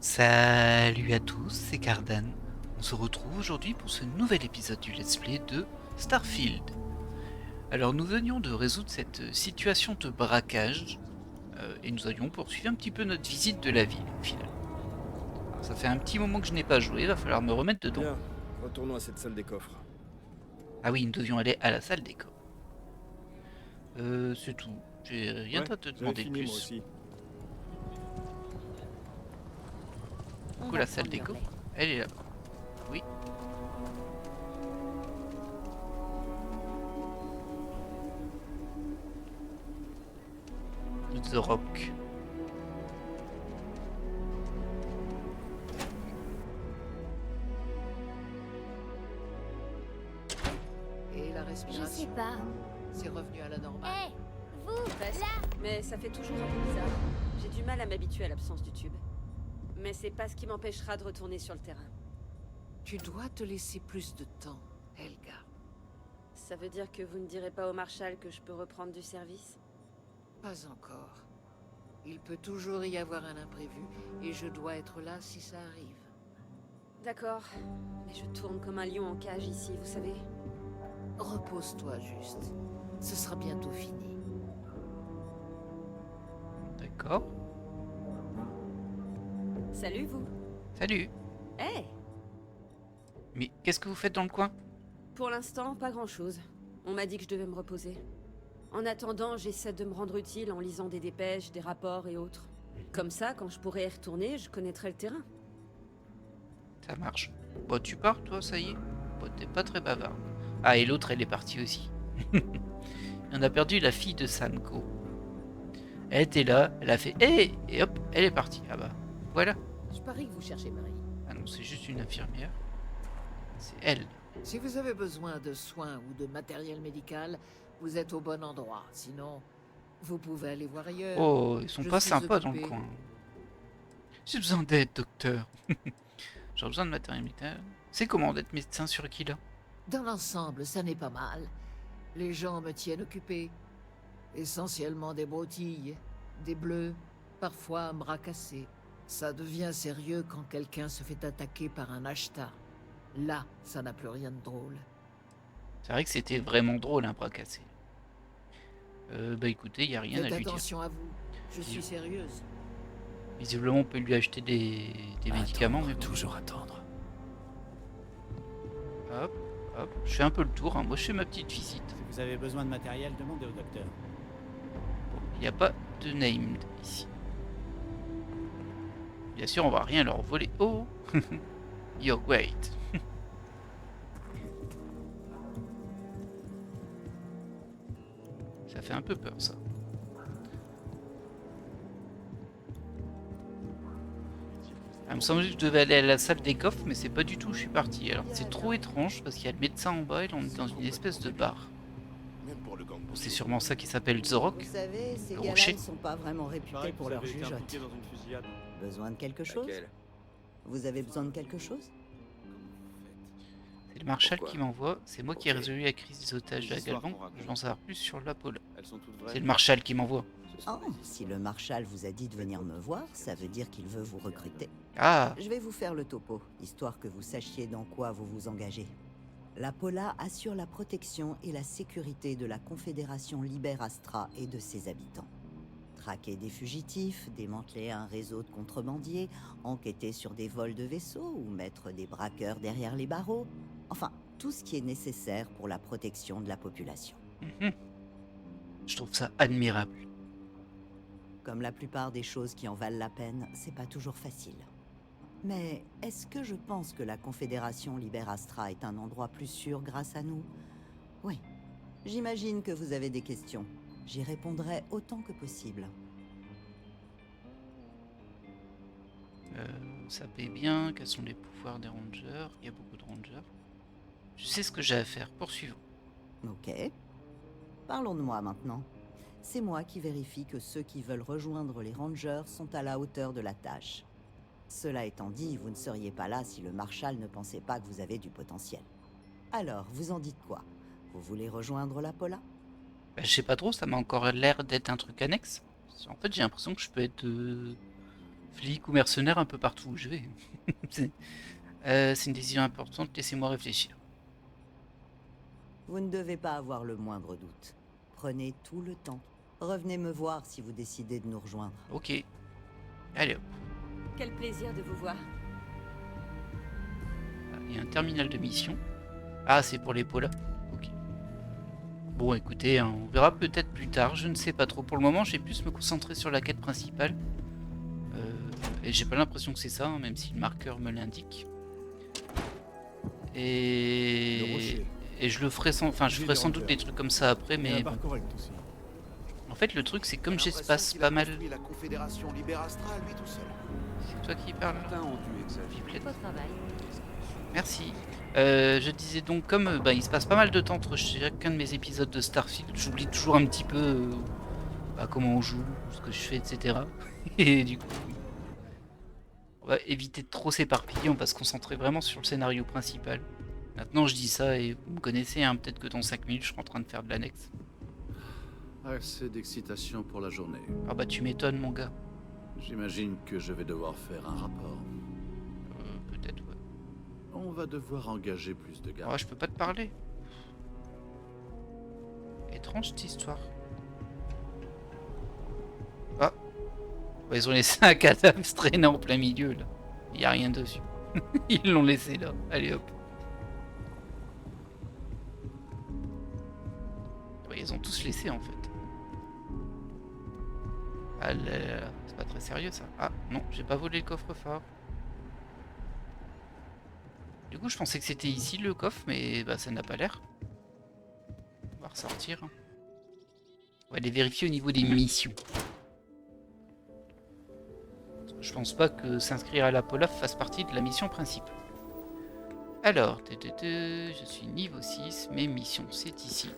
Salut à tous, c'est Cardan. On se retrouve aujourd'hui pour ce nouvel épisode du Let's Play de Starfield. Alors nous venions de résoudre cette situation de braquage et nous allions poursuivre un petit peu notre visite de la ville au final. Alors, ça fait un petit moment que je n'ai pas joué, il va falloir me remettre dedans. Bien, retournons à cette salle des coffres. Ah oui, nous devions aller à la salle des coffres. C'est tout, j'ai rien à te J'avais demander de fini moi plus. aussi. Du coup la salle des coffres, elle est là-bas. Oui. The Rock. Et la Je respiration, sais pas. c'est revenu à la normale. Hé, vous, Presque. là. Mais ça fait toujours un peu bizarre. J'ai du mal à m'habituer à l'absence du tube. Mais c'est pas ce qui m'empêchera de retourner sur le terrain. Tu dois te laisser plus de temps, Helga. Ça veut dire que vous ne direz pas au Marshal que je peux reprendre du service? Pas encore. Il peut toujours y avoir un imprévu, et je dois être là si ça arrive. D'accord. Mais je tourne comme un lion en cage ici, vous savez. Repose-toi juste. Ce sera bientôt fini. D'accord. Salut, vous. Salut. Hé. Mais qu'est-ce que vous faites dans le coin? Pour l'instant, pas grand-chose. On m'a dit que je devais me reposer. En attendant, j'essaie de me rendre utile en lisant des dépêches, des rapports et autres. Comme ça, quand je pourrai y retourner, je connaîtrai le terrain. Ça marche. Bon, tu pars, toi, ça y est. Bon, t'es pas très bavard. Ah, et l'autre, elle est partie aussi. On a perdu la fille de Sanko. Elle était là, elle a fait « Hé !» et hop, elle est partie. Ah bah, voilà. Je parie que vous cherchez Marie. Ah non, c'est juste une infirmière. C'est elle. Si vous avez besoin de soins ou de matériel médical, vous êtes au bon endroit. Sinon, vous pouvez aller voir ailleurs. Oh, ils sont Je pas suis sympas dans le occupé. coin. J'ai besoin d'aide, docteur. J'ai besoin de matériel médical. C'est comment d'être médecin sur Aquila? Dans l'ensemble, ça n'est pas mal. Les gens me tiennent occupé. Essentiellement des broutilles, des bleus, parfois un bras cassé. Ça devient sérieux quand quelqu'un se fait attaquer par un ashtar. Là, ça n'a plus rien de drôle. C'est vrai que c'était vraiment drôle, un bras cassé. Bah écoutez, y a rien à Faites lui dire. attention à vous. Je suis sérieuse. Visiblement, on peut lui acheter des médicaments, mais bon. Toujours attendre. Hop, hop. Je fais un peu le tour, hein. Moi je fais ma petite visite. Si vous avez besoin de matériel, demandez au docteur. Bon, il n'y a pas de named ici. Bien sûr, on va rien leur voler. Oh You're great. Ça fait un peu peur, ça. Il me semblait que je devais aller à la salle des coffres, mais c'est pas du tout où je suis parti. Alors c'est trop étrange parce qu'il y a le médecin en bas et là on est dans une espèce de bar. Bon, c'est sûrement ça qui s'appelle The Rock. Vous savez, ces Le gars-là, rocher. ils sont pas vraiment réputés pour leur jugeote. Besoin de quelque chose? Vous avez besoin de quelque chose? C'est le Marshal Pourquoi? qui m'envoie. C'est moi qui ai Ok. résolu la crise des otages Les à histoires Galvan. qu'on raconte. Je vais en savoir plus sur l'Apollo. Elles sont toutes vraies. C'est le Marshal qui m'envoie. Ce sont Oh, des si histoires. le Marshal vous a dit de venir me voir, ça veut dire qu'il veut vous recruter. Ah, Je vais vous faire le topo, histoire que vous sachiez dans quoi vous vous engagez. La Pola assure la protection et la sécurité de la Confédération Liber Astra et de ses habitants. Traquer des fugitifs, démanteler un réseau de contrebandiers, enquêter sur des vols de vaisseaux ou mettre des braqueurs derrière les barreaux. Enfin, tout ce qui est nécessaire pour la protection de la population. mhm. Je trouve ça admirable. Comme la plupart des choses qui en valent la peine, c'est pas toujours facile. Mais est-ce que je pense que la Confédération Liber Astra est un endroit plus sûr grâce à nous? Oui. J'imagine que vous avez des questions. J'y répondrai autant que possible. Ça paie bien. Quels sont les pouvoirs des rangers? Il y a beaucoup de rangers. Je sais ce que j'ai à faire. Poursuivons. Ok. Parlons de moi maintenant. C'est moi qui vérifie que ceux qui veulent rejoindre les Rangers sont à la hauteur de la tâche. Cela étant dit, vous ne seriez pas là si le Marshal ne pensait pas que vous avez du potentiel. Alors, vous en dites quoi? Vous voulez rejoindre la Pola? Bah, je sais pas trop, ça m'a encore l'air d'être un truc annexe. En fait, j'ai l'impression que je peux être Flic ou mercenaire un peu partout où je vais. c'est c'est une décision importante, laissez-moi réfléchir. Vous ne devez pas avoir le moindre doute. Prenez tout le temps. Revenez me voir si vous décidez de nous rejoindre. Ok. Allez hop. Quel plaisir de vous voir. Il y a un terminal de mission. Ah, c'est pour les polas. Ok. Bon, écoutez, hein, on verra peut-être plus tard. Je ne sais pas trop. Pour le moment, j'ai plus me concentrer sur la quête principale. Et j'ai pas l'impression que c'est ça, hein, même si le marqueur me l'indique. Le Et... rocher. Et je le ferai sans... Enfin, je J'ai ferai des sans doute rampeurs. des trucs comme ça après, Il y a mais un bon. bar correct aussi. En fait, le truc, c'est comme J'ai j'espace l'impression qu'il pas a mal... construit la Confédération Libérastra lui tout seul. C'est toi qui parles là Certains ont dû exagérer. Pipelette. Au travail. Merci. Je disais donc, comme il se passe pas mal de temps entre chacun de mes épisodes de Starfield, j'oublie toujours un petit peu comment on joue, ce que je fais, etc. Et du coup, on va éviter de trop s'éparpiller, on va se concentrer vraiment sur le scénario principal. Maintenant, je dis ça et vous me connaissez, hein, peut-être que dans 5 minutes, je serai en train de faire de l'annexe. Assez d'excitation pour la journée. Ah bah tu m'étonnes, mon gars. J'imagine que je vais devoir faire un rapport. Peut-être, ouais. On va devoir engager plus de gars. Ah, je peux pas te parler. Étrange cette histoire. Ah. Ouais, ils ont laissé un cadavre se traîner en plein milieu là. Il y a rien dessus. Ils l'ont laissé là. Allez hop. Ouais, ils ont tous laissé en fait. Ah là là là. C'est pas très sérieux ça. Ah non, j'ai pas volé le coffre-fort. Du coup, je pensais que c'était ici le coffre, mais bah ça n'a pas l'air. On va ressortir. On va aller vérifier au niveau des missions. Je pense pas que s'inscrire à la POLAF fasse partie de la mission principale. Alors, je suis niveau 6, mes missions c'est ici.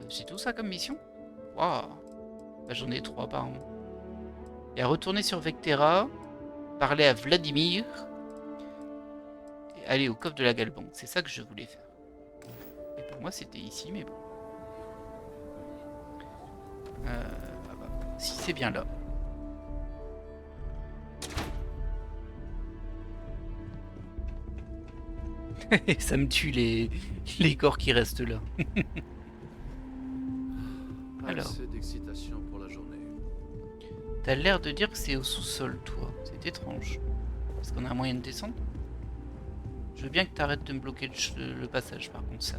J'ai tout ça comme mission? Waouh! Bah, j'en ai 3 par an. Et à retourner sur Vectera, parler à Vladimir, et aller au coffre de la Galbanque. C'est ça que je voulais faire. Et pour moi c'était ici, mais bon. Ah bah, si c'est bien là. Ça me tue les corps qui restent là. Alors. Assez d'excitation pour la journée. T'as l'air de dire que c'est au sous-sol, toi. C'est étrange. Est-ce qu'on a un moyen de descendre? Je veux bien que t'arrêtes de me bloquer le passage, par contre, ça.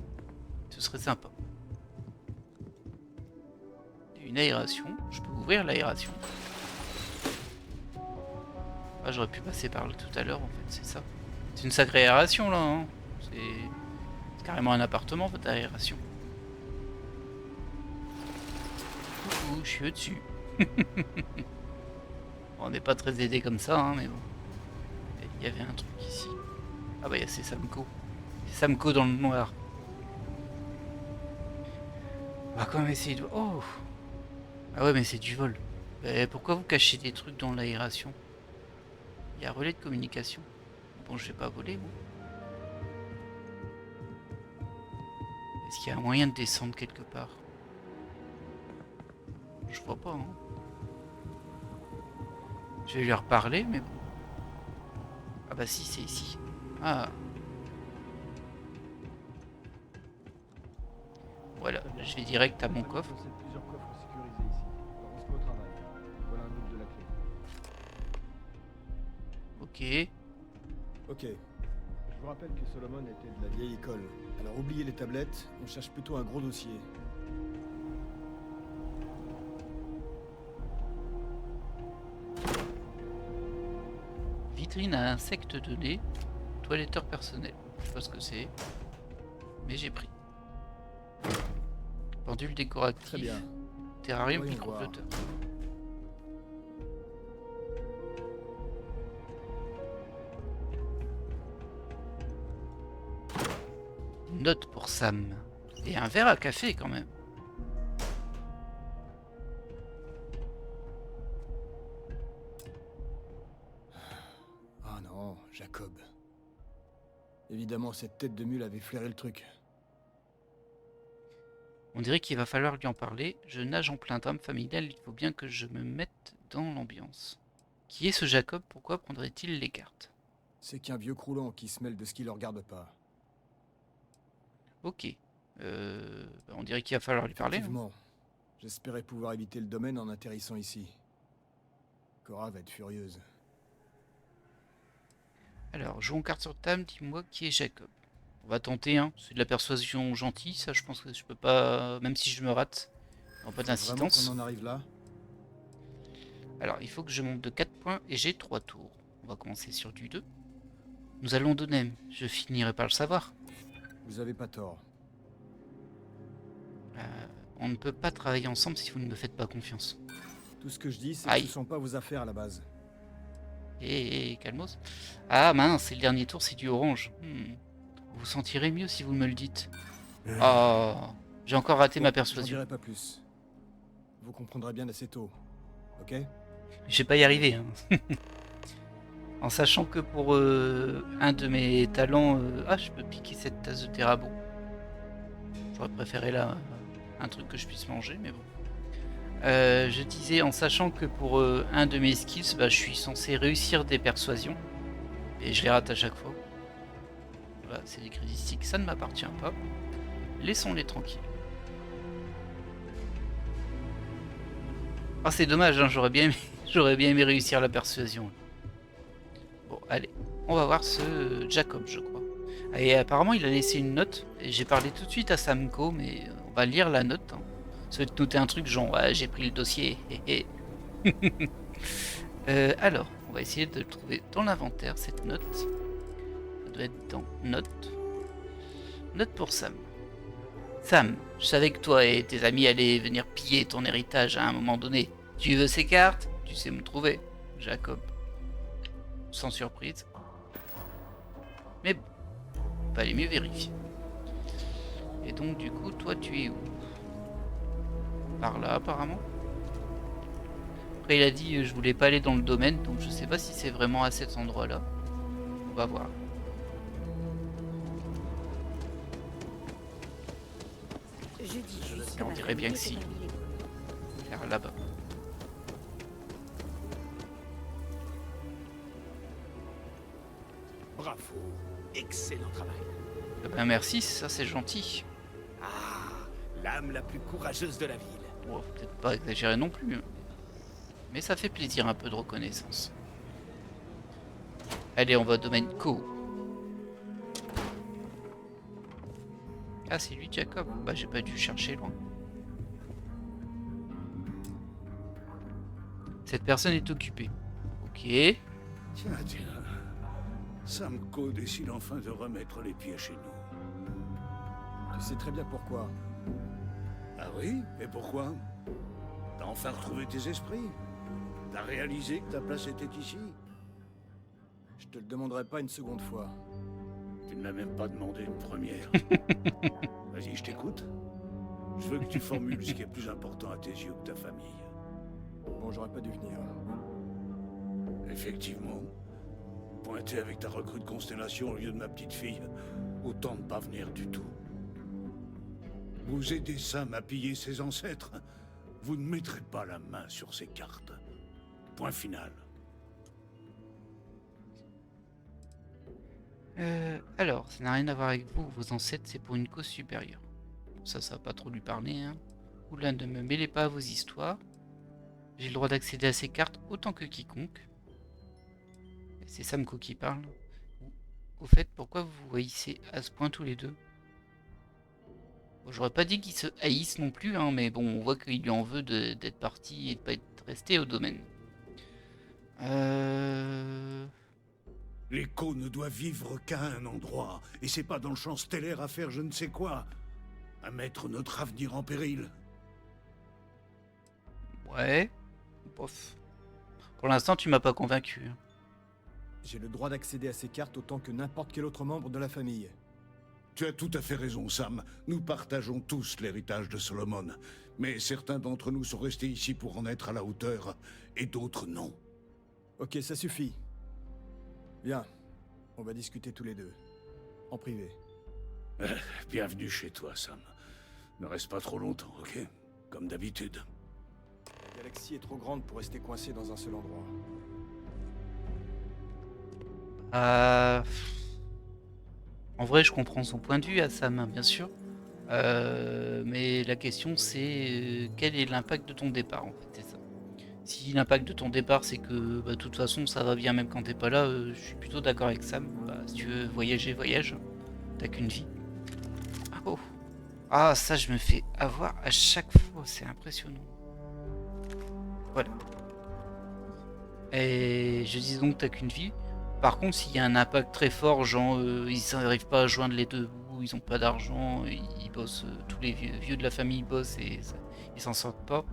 Ce serait sympa. Une aération. Je peux ouvrir l'aération. Ah, j'aurais pu passer par là tout à l'heure, en fait, c'est ça. C'est une sacrée aération, là, hein. C'est carrément un appartement, votre aération. Coucou, je suis au-dessus. Bon, on n'est pas très aidé comme ça, hein, mais bon. Il y avait un truc ici. Ah bah, c'est Samco. C'est Samco dans le noir. On va quand même essayer de... Oh! Ah ouais, mais c'est du vol. Mais pourquoi vous cachez des trucs dans l'aération? Il y a relais de communication. Bon, je vais pas voler, moi. Est-ce qu'il y a un moyen de descendre quelque part? Je vois pas, hein. Je vais lui reparler, mais bon. Ah bah si, c'est ici. Ah. Voilà, je vais direct à mon coffre. Il possède plusieurs coffres sécurisés ici. Alors on se met au travail. Voilà un double de la clé. Ok. Ok. Je vous rappelle que Solomon était de la vieille école. Alors oubliez les tablettes, on cherche plutôt un gros dossier. Vitrine à insectes donnés. Toiletteur personnel. Je sais pas ce que c'est. Mais j'ai pris. Pendule décoratif. Très bien. Terrarium Voyons microflotteur. Note pour Sam. Et un verre à café quand même. Ah non, Jacob. Évidemment, cette tête de mule avait flairé le truc. On dirait qu'il va falloir lui en parler. Je nage en plein drame familial, il faut bien que je me mette dans l'ambiance. Qui est ce Jacob? Pourquoi prendrait-il les cartes? C'est qu'un vieux croulant qui se mêle de ce qui le regarde pas. Ok. On dirait qu'il va falloir lui parler. Hein. Effectivement. J'espérais pouvoir éviter le domaine en atterrissant ici. Cora va être furieuse. Alors, jouons carte sur table, dis-moi qui est Jacob. On va tenter, hein. C'est de la persuasion gentille, ça je pense que je peux pas... Même si je me rate, en pas Vraiment d'incidence. qu'on en arrive là? Alors, il faut que je monte de 4 points et j'ai 3 tours. On va commencer sur du 2. Nous allons donner, je finirai par le savoir. Vous avez pas tort. On ne peut pas travailler ensemble si vous ne me faites pas confiance. Tout ce que je dis, c'est que Aïe. ce ne sont pas vos affaires à la base. Calmos. Ah mince, c'est le dernier tour, c'est du orange. Vous vous sentirez mieux si vous me le dites. Oh, j'ai encore raté ma J'en persuasion. dirai pas plus. Vous comprendrez bien assez tôt. Ok? Je vais pas y arriver. Hein. En sachant que pour un de mes talents... je peux piquer cette tasse de Terrabo. J'aurais préféré là un truc que je puisse manger, mais bon. Je disais, en sachant que pour un de mes skills, je suis censé réussir des persuasions. Et je les rate à chaque fois. Voilà, c'est des créditiques, ça ne m'appartient pas. Laissons-les tranquilles. Ah, c'est dommage, hein, j'aurais bien aimé réussir la persuasion. Bon, allez, on va voir ce Jacob, je crois. Et apparemment, il a laissé une note. Et j'ai parlé tout de suite à Samko, mais on va lire la note. Hein. Ça va te noter un truc genre, ouais, j'ai pris le dossier. Alors, on va essayer de le trouver dans l'inventaire, cette note. Ça doit être dans Notes. Note pour Sam. Sam, je savais que toi et tes amis allaient venir piller ton héritage à un moment donné. Tu veux ces cartes? Tu sais me trouver, Jacob. Sans surprise. Mais bon, fallait mieux vérifier. Et donc du coup, toi tu es où? Par là apparemment. Après il a dit je voulais pas aller dans le domaine, donc je sais pas si c'est vraiment à cet endroit là. On va voir. On dirait bien que si. Vers là-bas. Bravo. Excellent travail. Eh ben merci, ça c'est gentil. Ah, l'âme la plus courageuse de la ville. Bon, peut-être pas exagéré non plus. Hein. Mais ça fait plaisir un peu de reconnaissance. Allez, on va au domaine Co. Ah, c'est lui, Jacob. Bah, j'ai pas dû chercher loin. Cette personne est occupée. Ok. Tiens. Samko décide enfin de remettre les pieds chez nous. Tu sais très bien pourquoi. Ah oui? Et pourquoi? T'as enfin retrouvé tes esprits? T'as réalisé que ta place était ici? Je te le demanderai pas une seconde fois. Tu ne m'as même pas demandé une première. Vas-y, je t'écoute. Je veux que tu formules ce qui est plus important à tes yeux que ta famille. Bon, j'aurais pas dû venir. Effectivement. Pointer avec ta recrue de Constellation au lieu de ma petite fille, autant ne pas venir du tout. Vous aidez Sam à piller ses ancêtres, vous ne mettrez pas la main sur ces cartes. Point final. Alors, ça n'a rien à voir avec vous, vos ancêtres, c'est pour une cause supérieure. Ça va pas trop lui parler, hein. Oula, ne me mêlez pas à vos histoires. J'ai le droit d'accéder à ces cartes autant que quiconque. C'est Samko qui parle. Au fait, pourquoi vous vous haïssez à ce point tous les deux? Bon, j'aurais pas dit qu'ils se haïssent non plus, hein, mais bon, on voit qu'il lui en veut d'être parti et de pas être resté au domaine. L'écho ne doit vivre qu'à un endroit, et c'est pas dans le champ stellaire à faire je ne sais quoi, à mettre notre avenir en péril. Ouais, bof. Pour l'instant, tu m'as pas convaincu. J'ai le droit d'accéder à ces cartes autant que n'importe quel autre membre de la famille. Tu as tout à fait raison, Sam. Nous partageons tous l'héritage de Solomon, mais certains d'entre nous sont restés ici pour en être à la hauteur, et d'autres non. Ok, ça suffit. Viens, on va discuter tous les deux. En privé. Bienvenue chez toi, Sam. Ne reste pas trop longtemps, ok? Comme d'habitude. La galaxie est trop grande pour rester coincée dans un seul endroit. En vrai, je comprends son point de vue à Sam, hein, bien sûr. Mais la question c'est quel est l'impact de ton départ en fait, c'est ça. Si l'impact de ton départ c'est que de toute façon ça va bien même quand t'es pas là, je suis plutôt d'accord avec Sam. Si tu veux voyager, voyage. T'as qu'une vie. Ah, oh. Ah ça je me fais avoir à chaque fois, c'est impressionnant. Voilà. Et je dis donc t'as qu'une vie. Par contre s'il y a un impact très fort, genre ils n'arrivent pas à joindre les deux bouts, ils ont pas d'argent, ils bossent, tous les vieux de la famille bossent et ils s'en sortent pas.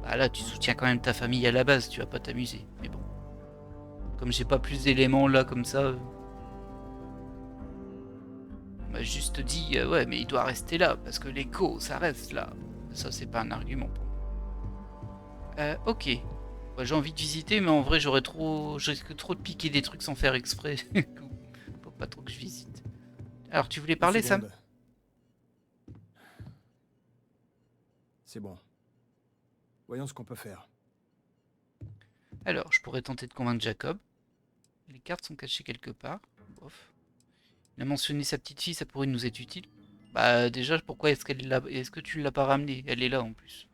Bah là tu soutiens quand même ta famille à la base, tu vas pas t'amuser. Mais bon. Comme j'ai pas plus d'éléments là comme ça. On m'a juste dit ouais mais il doit rester là, parce que l'écho ça reste là. Ça c'est pas un argument pour moi. Ok. Ouais, j'ai envie de visiter, mais en vrai je risque trop de piquer des trucs sans faire exprès. Faut pas trop que je visite. Alors tu voulais parler Sam? C'est bon. Voyons ce qu'on peut faire. Alors je pourrais tenter de convaincre Jacob. Les cartes sont cachées quelque part. Bof. Il a mentionné sa petite fille, ça pourrait nous être utile. Bah déjà pourquoi est-ce qu'elle est là? Est-ce que tu l'as pas ramenée? Elle est là en plus.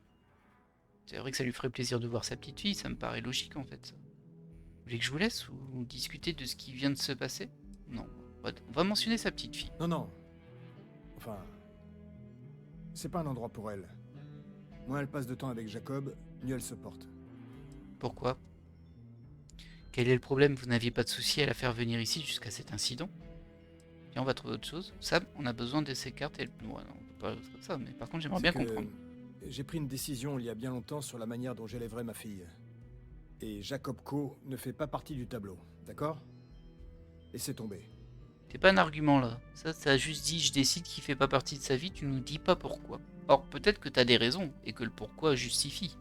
C'est vrai que ça lui ferait plaisir de voir sa petite fille, ça me paraît logique en fait. Vous voulez que je vous laisse ou discuter de ce qui vient de se passer? Non. On va mentionner sa petite fille. Non, non. Enfin... C'est pas un endroit pour elle. Moins elle passe de temps avec Jacob, mieux elle se porte. Pourquoi? Quel est le problème? Vous n'aviez pas de souci à la faire venir ici jusqu'à cet incident? Tiens, on va trouver autre chose. Sam, on a besoin de ces cartes et... Ouais, non, on peut pas ça, mais par contre j'aimerais bien comprendre. J'ai pris une décision il y a bien longtemps sur la manière dont j'élèverai ma fille. Et Jacob Co ne fait pas partie du tableau, d'accord? Laissez tomber. C'est pas un argument là. Ça a juste dit je décide qu'il fait pas partie de sa vie, tu nous dis pas pourquoi. Or peut-être que t'as des raisons et que le pourquoi justifie.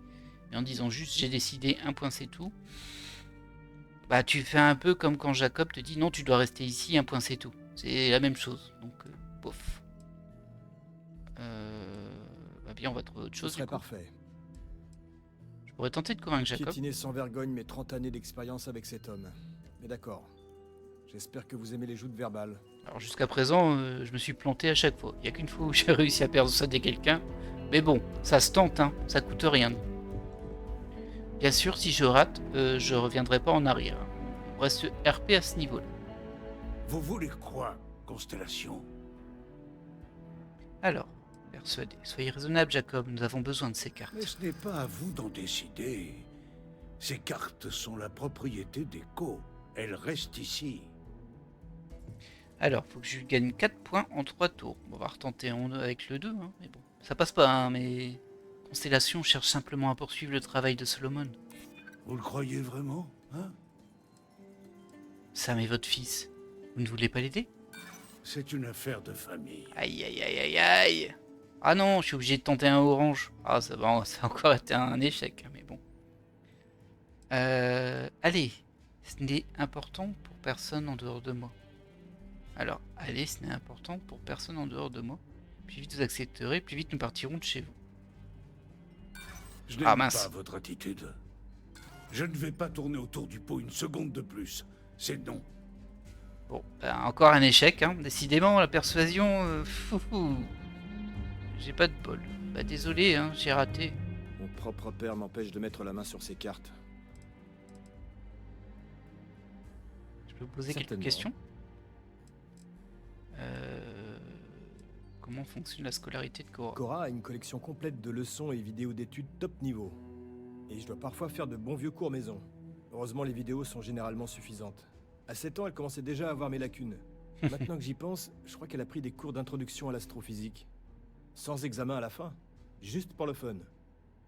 Mais en disant juste j'ai décidé, un point c'est tout. Bah tu fais un peu comme quand Jacob te dit non tu dois rester ici, un point c'est tout. C'est la même chose. Donc bof. Bien on va trouver autre chose. Ce serait parfait. Je pourrais tenter de convaincre Jacob. Piétiner sans vergogne mes 30 années d'expérience avec cet homme. Mais d'accord. J'espère que vous aimez les joutes verbales. Alors jusqu'à présent, je me suis planté à chaque fois. Il n'y a qu'une fois où j'ai réussi à persuader quelqu'un. Mais bon, ça se tente, hein. Ça coûte rien. Bien sûr, si je rate, je reviendrai pas en arrière. On reste RP à ce niveau-là. Vous voulez quoi, Constellation? Alors, persuadé. Soyez raisonnable, Jacob. Nous avons besoin de ces cartes. Mais ce n'est pas à vous d'en décider. Ces cartes sont la propriété d'Echo. Elles restent ici. Alors, faut que je gagne 4 points en 3 tours. On va retenter avec le 2, hein, mais bon. Ça passe pas, hein, mais... Constellation cherche simplement à poursuivre le travail de Solomon. Vous le croyez vraiment, hein? Sam est votre fils. Vous ne voulez pas l'aider? C'est une affaire de famille. Aïe, aïe, aïe, aïe, aïe. Ah non, je suis obligé de tenter un orange. Ah, ça va, ça a encore été un échec, mais bon. Allez. Ce n'est important pour personne en dehors de moi. Alors, allez, ce n'est important pour personne en dehors de moi. Plus vite vous accepterez, plus vite nous partirons de chez vous. Je n'aime pas votre attitude. Je ne vais pas tourner autour du pot une seconde de plus. C'est non. Bon, bah, encore un échec, hein. Décidément, la persuasion... J'ai pas de bol. Bah désolé, hein, j'ai raté. Mon propre père m'empêche de mettre la main sur ces cartes. Je peux vous poser quelques questions? Comment fonctionne la scolarité de Cora? Cora a une collection complète de leçons et vidéos d'études top niveau. Et je dois parfois faire de bons vieux cours maison. Heureusement, les vidéos sont généralement suffisantes. À 7 ans, elle commençait déjà à avoir mes lacunes. Maintenant que j'y pense, je crois qu'elle a pris des cours d'introduction à l'astrophysique. Sans examen à la fin. Juste pour le fun.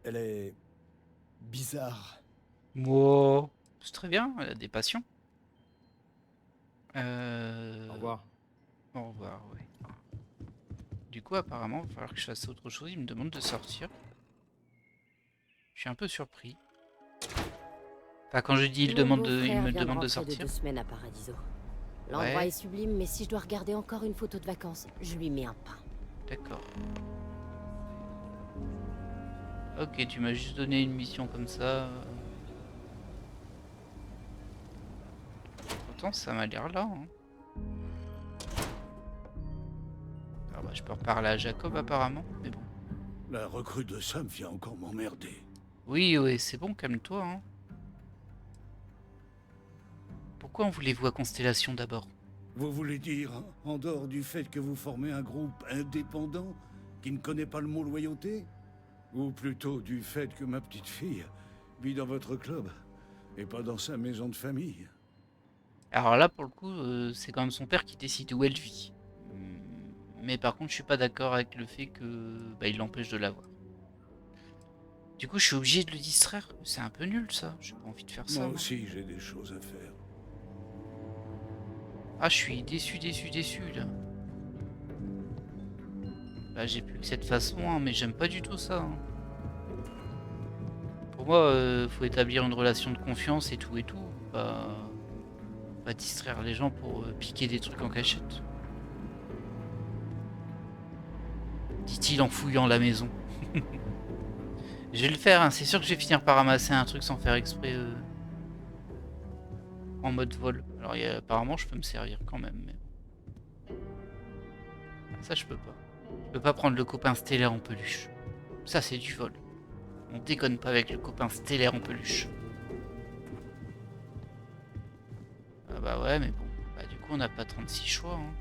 Elle est... bizarre. Wow. C'est très bien, elle a des passions. Au revoir. Au revoir, oui. Du coup, apparemment, il va falloir que je fasse autre chose. Il me demande de sortir. Je suis un peu surpris. Enfin, quand je dis il me demande de sortir. De 2 semaines à Paradiso. L'endroit est sublime, mais si je dois regarder encore une photo de vacances, je lui mets un pain. D'accord. Ok, tu m'as juste donné une mission comme ça. Pourtant, ça m'a l'air là. Hein. Alors bah, je peux reparler à Jacob apparemment, mais bon. La recrue de Sam vient encore m'emmerder. Oui, c'est bon, calme-toi. Hein. Pourquoi envoulez-vous à Constellation d'abord? Vous voulez dire, en dehors du fait que vous formez un groupe indépendant qui ne connaît pas le mot loyauté? Ou plutôt du fait que ma petite fille vit dans votre club et pas dans sa maison de famille? Alors là, pour le coup, c'est quand même son père qui décide où elle vit. Mais par contre, je suis pas d'accord avec le fait que il l'empêche de la voir. Du coup, je suis obligé de le distraire. C'est un peu nul, ça. J'ai pas envie de faire ça. Moi aussi, j'ai des choses à faire. Ah, je suis déçu, là. Là, j'ai plus que cette façon, hein, mais j'aime pas du tout ça. Hein. Pour moi, faut établir une relation de confiance et tout. Pas distraire les gens pour piquer des trucs en cachette. Dit-il en fouillant la maison. Je vais le faire, hein. C'est sûr que je vais finir par ramasser un truc sans faire exprès. En mode vol. Alors apparemment je peux me servir quand même. Mais... ça je peux pas. Je peux pas prendre le copain stellaire en peluche. Ça c'est du vol. On déconne pas avec le copain stellaire en peluche. Ah bah ouais mais bon. Bah du coup on n'a pas 36 choix. Hein.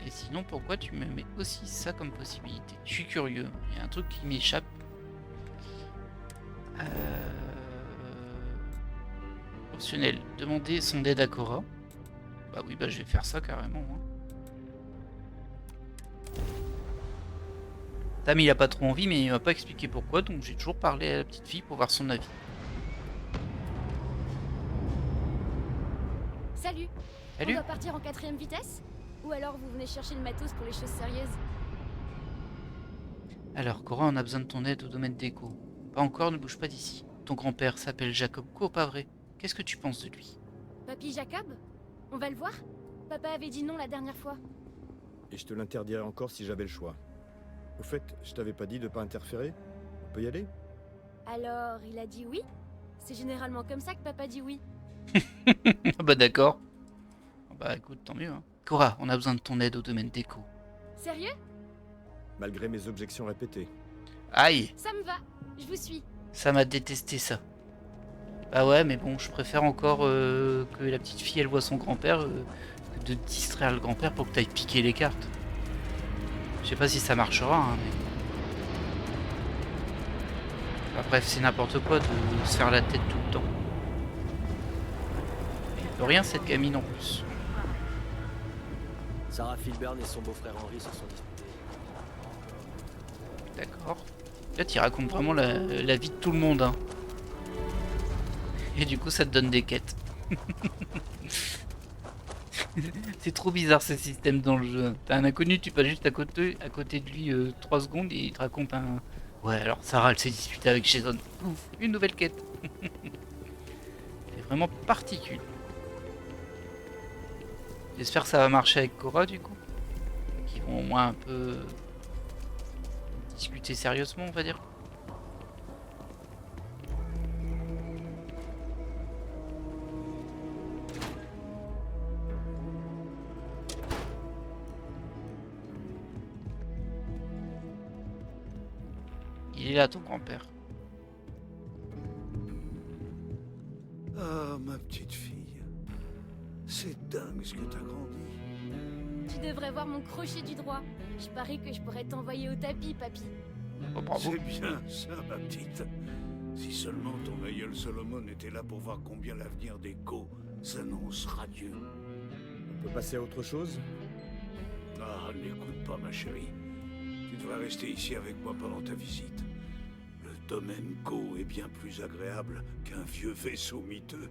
Et sinon pourquoi tu me mets aussi ça comme possibilité? Je suis curieux. Il y a un truc qui m'échappe. Optionnel, demander son aide à Cora. Bah oui, bah je vais faire ça carrément. Hein. Tam il a pas trop envie, mais il m'a pas expliqué pourquoi, donc j'ai toujours parlé à la petite fille pour voir son avis. Salut. Salut. On doit partir en 4ème vitesse? Ou alors vous venez chercher le matos pour les choses sérieuses? Alors, Cora, on a besoin de ton aide au domaine d'écho. Pas encore, ne bouge pas d'ici. Ton grand-père s'appelle Jacob Co, pas vrai? Qu'est-ce que tu penses de lui? Papy Jacob? On va le voir? Papa avait dit non la dernière fois. Et je te l'interdirais encore si j'avais le choix. Au fait, je t'avais pas dit de pas interférer? On peut y aller? Alors, il a dit oui? C'est généralement comme ça que papa dit oui. Bah d'accord. Bah écoute, tant mieux. Hein. Cora, on a besoin de ton aide au domaine d'écho. Sérieux? Malgré mes objections répétées. Aïe! Ça me va, je vous suis. Ça m'a détesté ça. Bah ouais, mais bon, je préfère encore que la petite fille elle voit son grand-père que de distraire le grand-père pour que tu ailles piquer les cartes. Je sais pas si ça marchera, hein, mais... Enfin, bref, c'est n'importe quoi de se faire la tête tout le temps. Il peut rien cette gamine en plus. Sarah Filburn et son beau-frère Henry se sont disputés. D'accord. Là, tu racontes vraiment la vie de tout le monde. Hein. Et du coup, ça te donne des quêtes. C'est trop bizarre ce système dans le jeu. T'as un inconnu, tu passes juste à côté de lui 3 secondes et il te raconte un... Ouais, alors Sarah, elle s'est disputée avec Jason. Ouf, une nouvelle quête. C'est vraiment particulier. J'espère que ça va marcher avec Cora du coup. Qui vont au moins un peu discuter sérieusement, on va dire. Il est là ton grand-père. Ah, ma petite fille. C'est dingue ce que t'as grandi. Tu devrais voir mon crochet du droit. Je parie que je pourrais t'envoyer au tapis, papy. Oh, bravo. C'est bien ça, ma petite. Si seulement ton aïeul Solomon était là pour voir combien l'avenir d'Echo s'annonce radieux. On peut passer à autre chose? Ah, n'écoute pas, ma chérie. Tu devrais rester ici avec moi pendant ta visite. Le domaine Go est bien plus agréable qu'un vieux vaisseau miteux.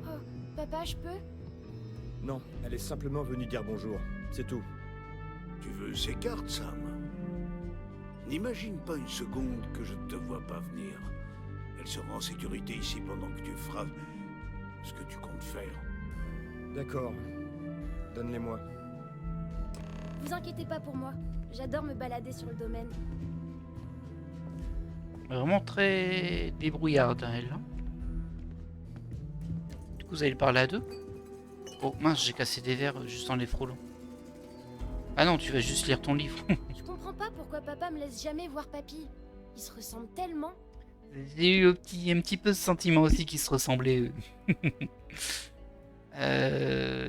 Oh, papa, je peux? Non, elle est simplement venue dire bonjour. C'est tout. Tu veux ces cartes, Sam? N'imagine pas une seconde que je ne te vois pas venir. Elle sera en sécurité ici pendant que tu feras ce que tu comptes faire. D'accord. Donne-les-moi. Vous inquiétez pas pour moi. J'adore me balader sur le domaine. Vraiment très débrouillarde, elle. Hein. Du coup, vous allez parler à deux? Oh mince, j'ai cassé des verres juste en les frôlant. Ah non, tu vas juste lire ton livre. Je comprends pas pourquoi papa me laisse jamais voir papy. Ils se ressemblent tellement. J'ai eu un petit peu ce sentiment aussi qu'ils se ressemblaient.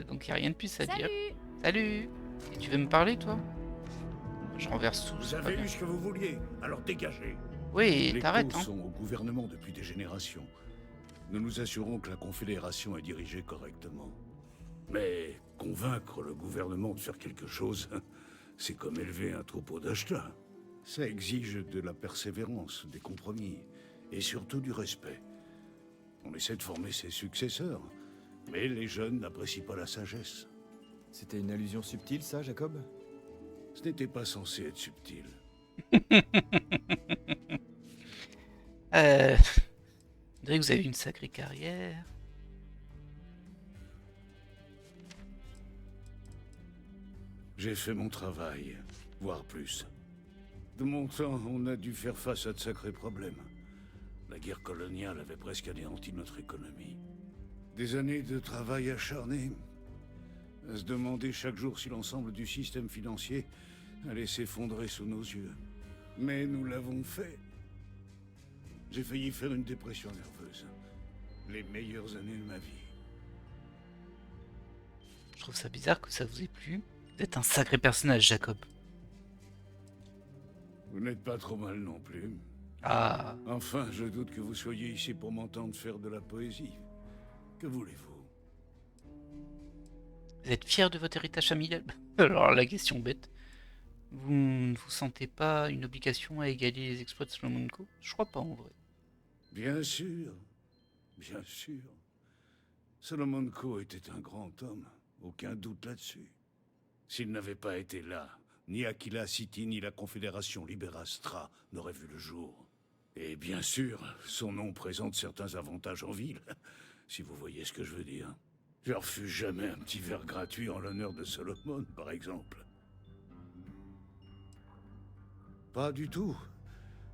Donc il n'y a rien de plus à dire. Salut. Et tu veux me parler, toi? Je renverse tout. Vous avez eu ce que vous vouliez, alors dégagez. Oui, t'arrêtes. Les sont au gouvernement depuis des générations. Nous nous assurons que la Confédération est dirigée correctement. Mais convaincre le gouvernement de faire quelque chose, c'est comme élever un troupeau d'achats. Ça exige de la persévérance, des compromis, et surtout du respect. On essaie de former ses successeurs, mais les jeunes n'apprécient pas la sagesse. C'était une allusion subtile, ça, Jacob? Ce n'était pas censé être subtil. On dirait que vous avez une sacrée carrière. J'ai fait mon travail, voire plus. De mon temps, on a dû faire face à de sacrés problèmes. La guerre coloniale avait presque anéanti notre économie. Des années de travail acharné, à se demander chaque jour si l'ensemble du système financier allait s'effondrer sous nos yeux. Mais nous l'avons fait. J'ai failli faire une dépression nerveuse. Les meilleures années de ma vie. Je trouve ça bizarre que ça vous ait plu. Vous êtes un sacré personnage, Jacob. Vous n'êtes pas trop mal non plus. Ah. Enfin, je doute que vous soyez ici pour m'entendre faire de la poésie. Que voulez-vous? Vous êtes fier de votre héritage familial? Alors la question bête. Vous ne vous sentez pas une obligation à égaler les exploits de Solomon Co? Je crois pas en vrai. Bien sûr. Bien sûr. Solomon Co était un grand homme. Aucun doute là-dessus. S'il n'avait pas été là, ni Aquila City ni la Confédération Liberastra n'auraient vu le jour. Et bien sûr, son nom présente certains avantages en ville, si vous voyez ce que je veux dire. Je refuse jamais un petit verre gratuit en l'honneur de Solomon, par exemple. Pas du tout.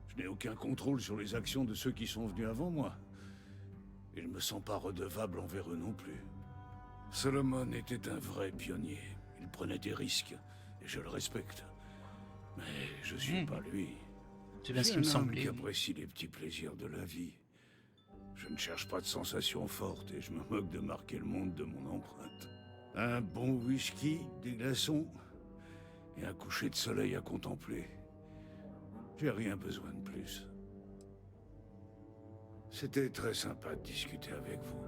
Je n'ai aucun contrôle sur les actions de ceux qui sont venus avant moi. Et je ne me sens pas redevable envers eux non plus. Solomon était un vrai pionnier. Il prenait des risques, et je le respecte. Mais je suis pas lui. C'est bien ce qui me semblait. Je suis un homme qui apprécie les petits plaisirs de la vie. Je ne cherche pas de sensations fortes, et je me moque de marquer le monde de mon empreinte. Un bon whisky, des glaçons, et un coucher de soleil à contempler. J'ai rien besoin de plus. C'était très sympa de discuter avec vous.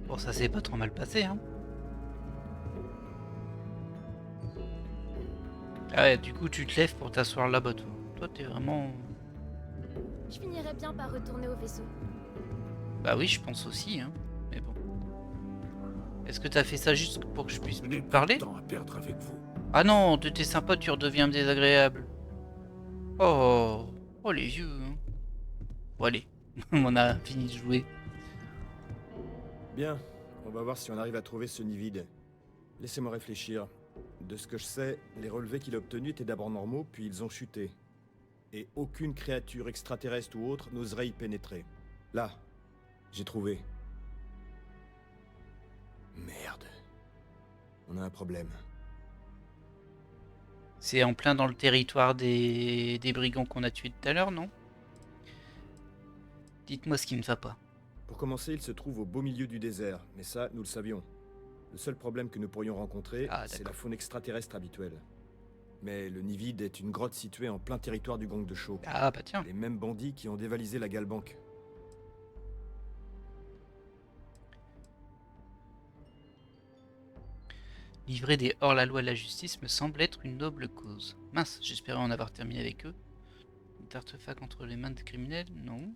Bon, ça s'est pas trop mal passé, hein. Ah ouais, du coup, tu te lèves pour t'asseoir là-bas, toi. Toi, t'es vraiment... Je finirais bien par retourner au vaisseau. Bah oui, je pense aussi, hein. Mais bon. Est-ce que t'as fait ça juste pour que je puisse plus parler? Temps à perdre avec vous. Ah non, t'es sympa, tu redeviens désagréable. Oh, oh les vieux, hein. Bon allez, on a fini de jouer. Bien, on va voir si on arrive à trouver ce nid vide. Laissez-moi réfléchir. De ce que je sais, les relevés qu'il a obtenus étaient d'abord normaux, puis ils ont chuté. Et aucune créature extraterrestre ou autre n'oserait y pénétrer. Là, j'ai trouvé. Merde. On a un problème. C'est en plein dans le territoire des brigands qu'on a tués tout à l'heure, non? Dites-moi ce qui ne va pas. Pour commencer, il se trouve au beau milieu du désert, mais ça, nous le savions. Le seul problème que nous pourrions rencontrer, c'est la faune extraterrestre habituelle. Mais le nid vide est une grotte située en plein territoire du gang de Shaw. Ah bah tiens. Les mêmes bandits qui ont dévalisé la Galbank. Livrer des hors-la-loi à la justice me semble être une noble cause. Mince, j'espérais en avoir terminé avec eux. Des artefacts entre les mains des criminels? Non.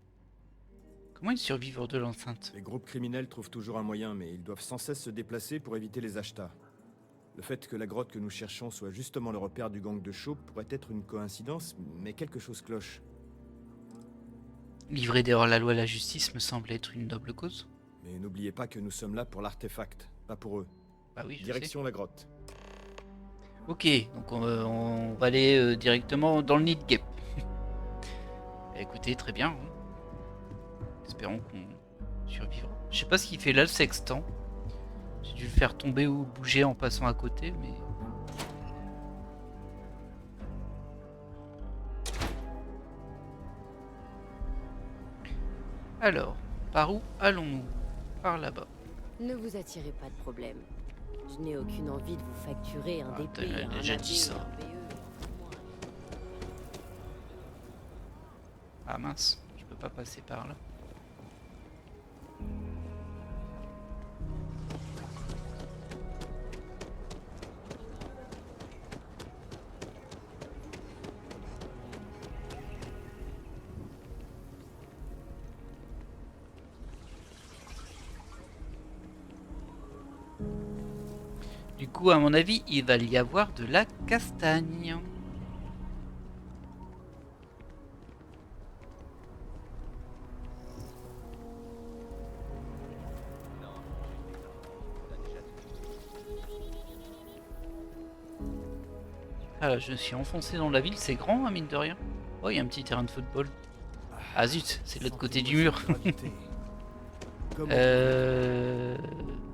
Comment ils survivent hors de l'enceinte? Les groupes criminels trouvent toujours un moyen, mais ils doivent sans cesse se déplacer pour éviter les achats. Le fait que la grotte que nous cherchons soit justement le repère du gang de Shaw pourrait être une coïncidence, mais quelque chose cloche. Livrer des hors-la-loi à la justice me semble être une noble cause. Mais n'oubliez pas que nous sommes là pour l'artefact, pas pour eux. Bah oui, je Direction sais. la grotte. Ok, donc on va aller directement dans le nid de guêpe. Écoutez, très bien. Espérons qu'on survivra. Je sais pas ce qu'il fait là, le sextant. J'ai dû le faire tomber ou bouger en passant à côté, mais... Alors, par où allons-nous? Par là-bas. Ne vous attirez pas de problème. Je n'ai aucune envie de vous facturer un DP, t'as un déjà AB, dit ça. un PE. Ah mince, je peux pas passer par là. Du coup, à mon avis, il va y avoir de la castagne. Ah, je me suis enfoncé dans la ville, c'est grand, hein, mine de rien. Oh, il y a un petit terrain de football. Ah zut, c'est de l'autre côté du mur.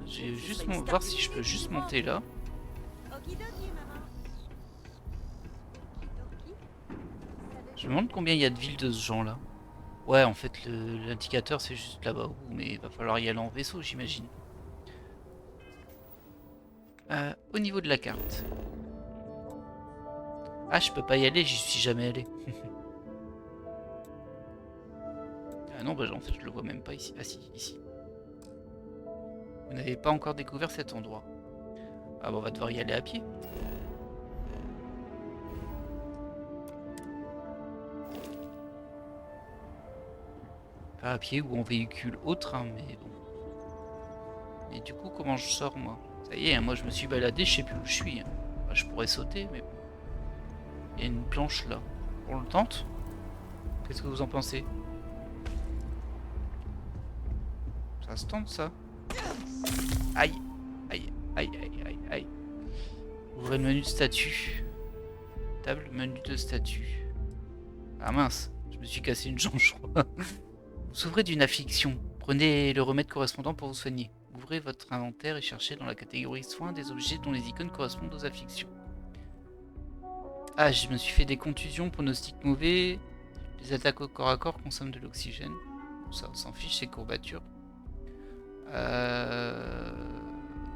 Je vais juste voir si je peux juste monter là. Je me demande combien il y a de villes de ce genre là. Ouais, en fait l'indicateur c'est juste là-bas, mais il va falloir y aller en vaisseau, j'imagine. Au niveau de la carte. Ah, je peux pas y aller, j'y suis jamais allé. Ah non, bah en fait je le vois même pas ici. Ah si, ici. Vous n'avez pas encore découvert cet endroit. Ah bah on va devoir y aller à pied. Pas à pied ou en véhicule autre, hein, mais bon. Et du coup, comment je sors moi? Ça y est, hein, moi je me suis baladé, je sais plus où je suis. Hein. Enfin, je pourrais sauter, mais bon. Il y a une planche là. On le tente? Qu'est-ce que vous en pensez? Ça se tente ça? Aïe, aïe, aïe, aïe, aïe, aïe. Ouvrez le menu de statut. Table, menu de statut. Ah mince, je me suis cassé une jambe, je crois. Vous souffrez d'une affliction. Prenez le remède correspondant pour vous soigner. Ouvrez votre inventaire et cherchez dans la catégorie soins des objets dont les icônes correspondent aux afflictions. Ah, je me suis fait des contusions, pronostic mauvais. Les attaques au corps à corps consomment de l'oxygène. Ça, on s'en fiche, c'est courbatures.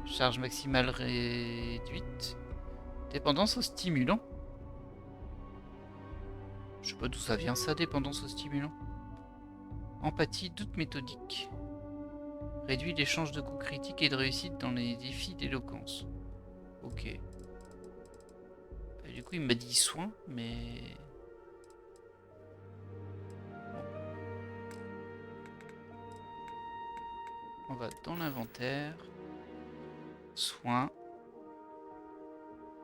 Charge maximale réduite. Dépendance au stimulant. Je sais pas d'où ça vient ça, dépendance au stimulant. Empathie, doute méthodique. Réduit l'échange de coups critiques et de réussite dans les défis d'éloquence. Ok. Et du coup, il m'a dit soin, mais... On va dans l'inventaire. Soins.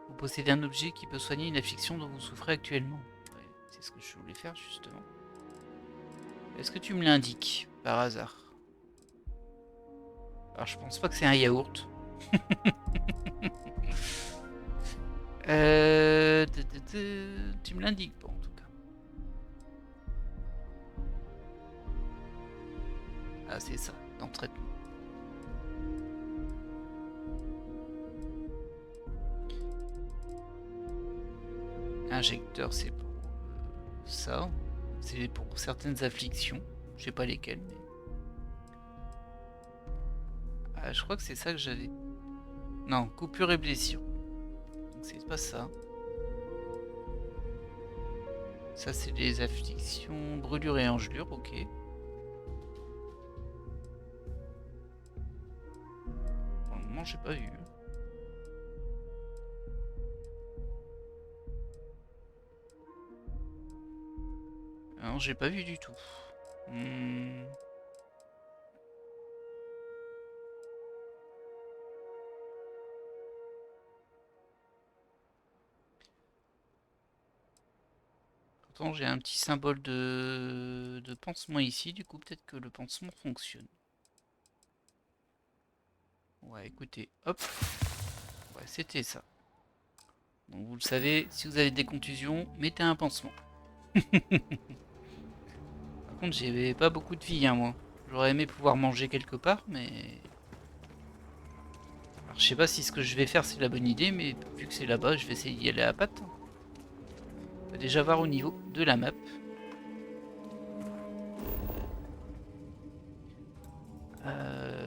Vous possédez un objet qui peut soigner une affliction dont vous souffrez actuellement. Ouais, c'est ce que je voulais faire justement. Est-ce que tu me l'indiques par hasard? Alors je pense pas que c'est un yaourt. Tu me l'indiques pas en tout cas. Ah c'est ça, dans traitement. Injecteur c'est pour ça. C'est pour certaines afflictions. Je sais pas lesquelles mais... Ah, je crois que c'est ça que j'avais. Non, coupure et blessure. Donc c'est pas ça. Ça c'est les afflictions, brûlure et engelure, ok. Pour le moment j'ai pas vu. Non, j'ai pas vu du tout. Pourtant j'ai un petit symbole de pansement ici, du coup peut-être que le pansement fonctionne. Ouais, écoutez, hop. Ouais, c'était ça. Donc, vous le savez, si vous avez des contusions, mettez un pansement. Par contre, j'ai pas beaucoup de vie, hein, moi. J'aurais aimé pouvoir manger quelque part, mais... Alors, je sais pas si ce que je vais faire c'est la bonne idée, mais vu que c'est là-bas, je vais essayer d'y aller à la patte. On va déjà voir au niveau de la map.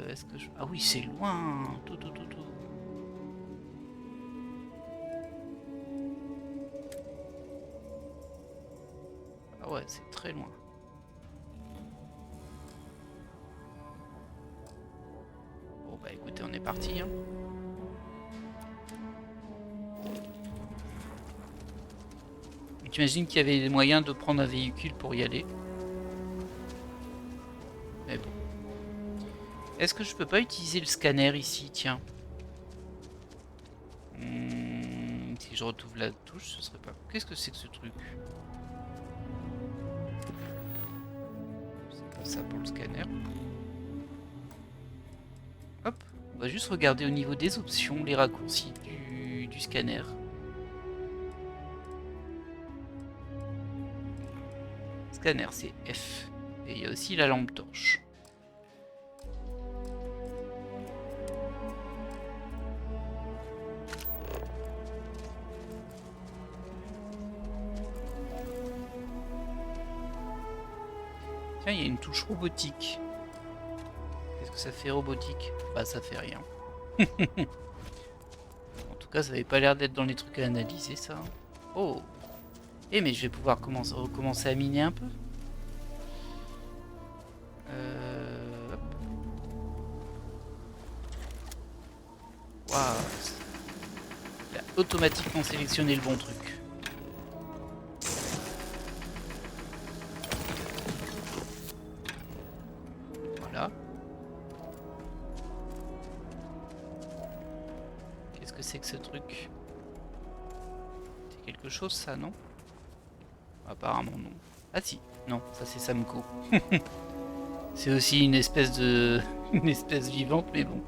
Est-ce que je... Ah oui, c'est loin. Tout. Ah ouais, c'est très loin. Bon bah écoutez, on est parti. Hein. J'imagine qu'il y avait des moyens de prendre un véhicule pour y aller. Mais bon. Est-ce que je peux pas utiliser le scanner ici, tiens? Si je retrouve la touche, ce serait pas... Qu'est-ce que c'est que ce truc? C'est pas ça pour le scanner. Hop, on va juste regarder au niveau des options, les raccourcis du scanner. Scanner, c'est F. Et il y a aussi la lampe torche. Tiens, il y a une touche robotique. Qu'est-ce que ça fait robotique? Bah ça fait rien. En tout cas, ça avait pas l'air d'être dans les trucs à analyser ça. Oh. Eh mais je vais pouvoir recommencer à miner un peu. Hop. Waouh. Il a automatiquement sélectionné le bon truc. Voilà. Qu'est-ce que c'est que ce truc? C'est quelque chose ça, non? Apparemment non. Ah si, non, ça c'est Samco. C'est aussi une espèce de... une espèce vivante, mais bon.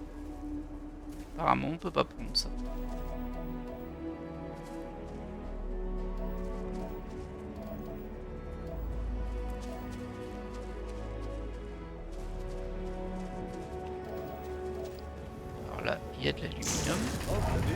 Apparemment on peut pas prendre ça. Alors là, il y a de l'aluminium. Oh, vous l'avez eu?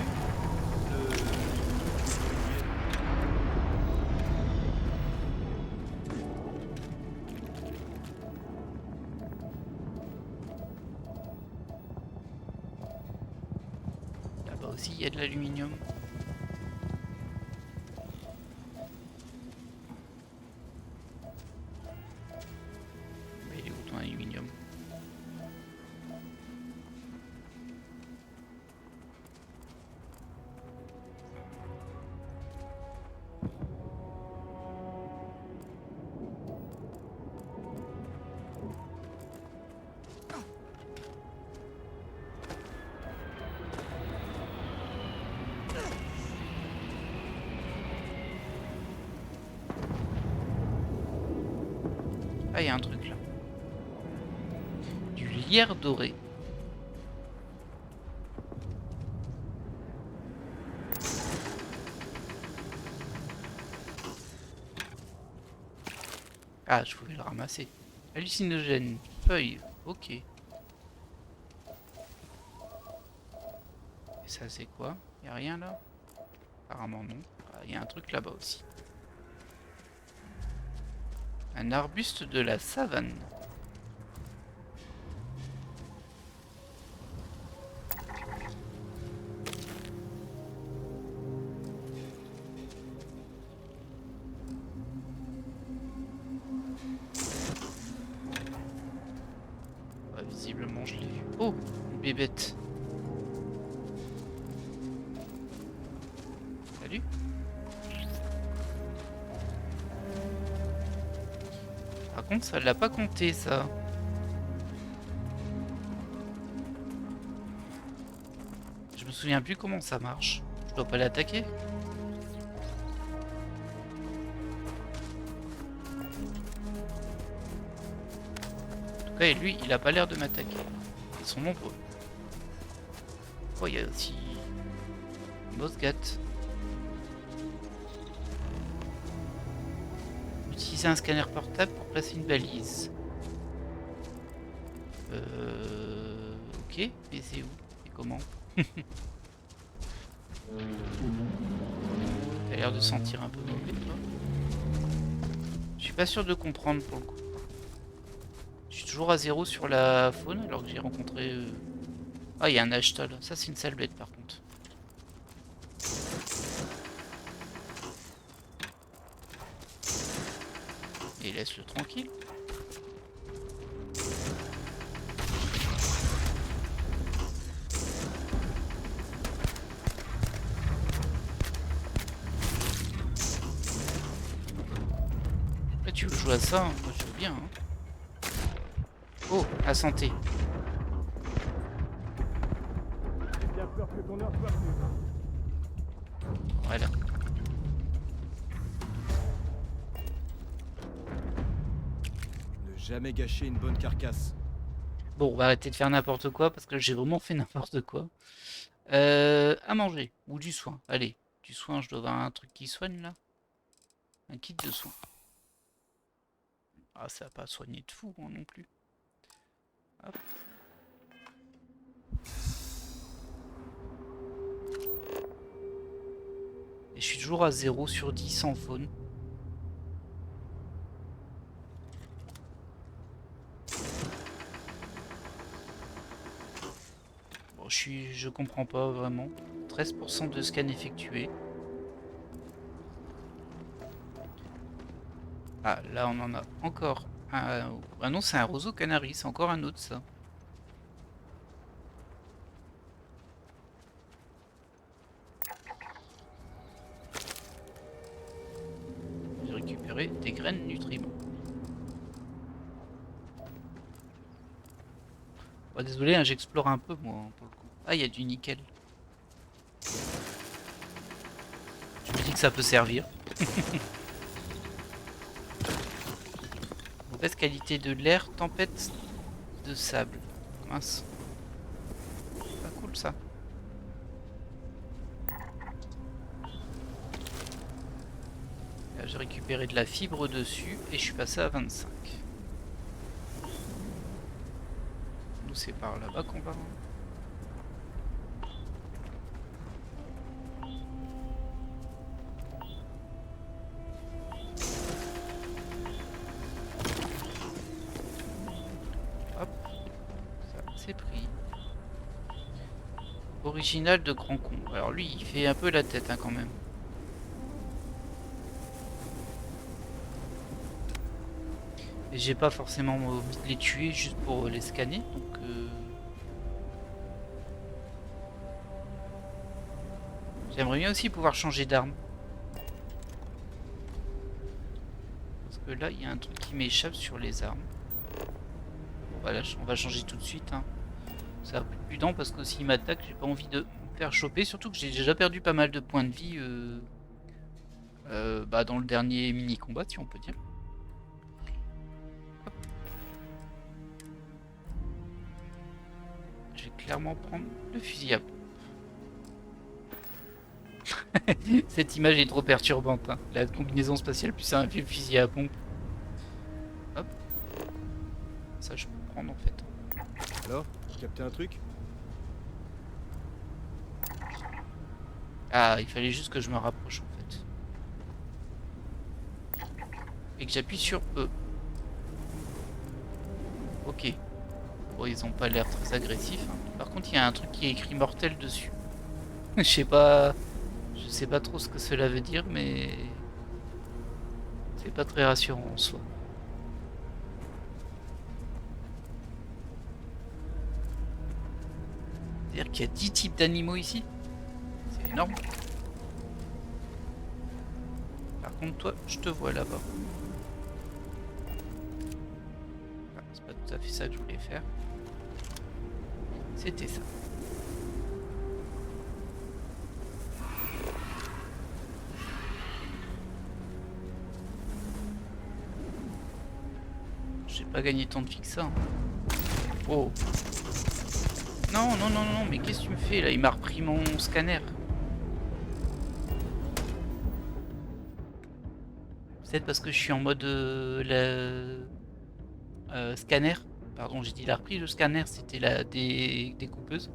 Là-bas aussi, il y a de l'aluminium. Mais il est où ton aluminium? Ah, il y a un truc là. Du lierre doré. Ah, je pouvais le ramasser. Hallucinogène. Feuille. Ok. Et ça, c'est quoi? Y a rien là? Apparemment non. Ah, y a un truc là-bas aussi. Un arbuste de la savane. Ouais, visiblement je l'ai vu. Oh, une bébête. Salut. Par contre, ça l'a pas compté, ça. Je me souviens plus comment ça marche. Je dois pas l'attaquer. En tout cas, lui, il a pas l'air de m'attaquer. Ils sont nombreux. Oh, il y a aussi... Bosgat. Utiliser un scanner portable pour placer une balise. Ok, mais c'est où et comment? T'as l'air de sentir un peu mauvais, toi. Je suis pas sûr de comprendre pour le coup. Je suis toujours à 0 sur la faune alors que j'ai rencontré... Ah, il y a un Ashtal. Ça, c'est une sale bête par contre. Et laisse-le tranquille. Là, tu veux jouer à ça, hein? Moi je veux bien. Hein. Oh, la santé. J'ai bien peur que ton heure soit venue. Voilà. Ne jamais gâcher une bonne carcasse. Bon, on va arrêter de faire n'importe quoi parce que j'ai vraiment fait n'importe quoi. À manger ou du soin. Allez, du soin, je dois avoir un truc qui soigne là. Un kit de soin. Ah, ça va pas soigner de fou hein, non plus. Hop. Et je suis toujours à 0 sur 10 en faune. Bon, je comprends pas vraiment. 13% de scan effectué. Ah, là on en a encore un. Ah non, c'est un roseau canari, c'est encore un autre ça. J'ai récupéré des graines nutriments. Oh, désolé, hein, j'explore un peu moi pour le coup. Ah, il y a du nickel. Je me dis que ça peut servir. Mauvaise qualité de l'air, tempête de sable. Mince. Pas cool ça. Là, j'ai récupéré de la fibre dessus et je suis passé à 25. Nous c'est par là-bas qu'on va. C'est pris. Original de Grand Con. Alors lui, il fait un peu la tête hein, quand même. Et j'ai pas forcément envie de les tuer juste pour les scanner. Donc j'aimerais bien aussi pouvoir changer d'arme. Parce que là, il y a un truc qui m'échappe sur les armes. Voilà, on va changer tout de suite. Hein. Ça va plus prudent parce que s'il m'attaque, j'ai pas envie de me faire choper. Surtout que j'ai déjà perdu pas mal de points de vie dans le dernier mini-combat, si on peut dire. Hop. Je vais clairement prendre le fusil à pompe. Cette image est trop perturbante. Hein. La combinaison spatiale plus un vieux fusil à pompe. Hop. Ça, je peux prendre en fait. Alors, capté un truc? Ah, il fallait juste que je me rapproche en fait. Et que j'appuie sur E. Ok. Bon, ils ont pas l'air très agressifs. Hein. Par contre, il y a un truc qui est écrit mortel dessus. Je sais pas trop ce que cela veut dire, mais c'est pas très rassurant en soi. C'est-à-dire qu'il y a 10 types d'animaux ici. C'est énorme. Par contre, toi, je te vois là-bas. Ah, c'est pas tout à fait ça que je voulais faire. C'était ça. J'ai pas gagné tant de vie que ça. Hein. Oh. Non, non, non, non, mais qu'est-ce que tu me fais là? Il m'a repris mon scanner. peut-être parce que je suis en mode scanner. Pardon, j'ai dit la reprise. Le scanner, c'était la découpeuse.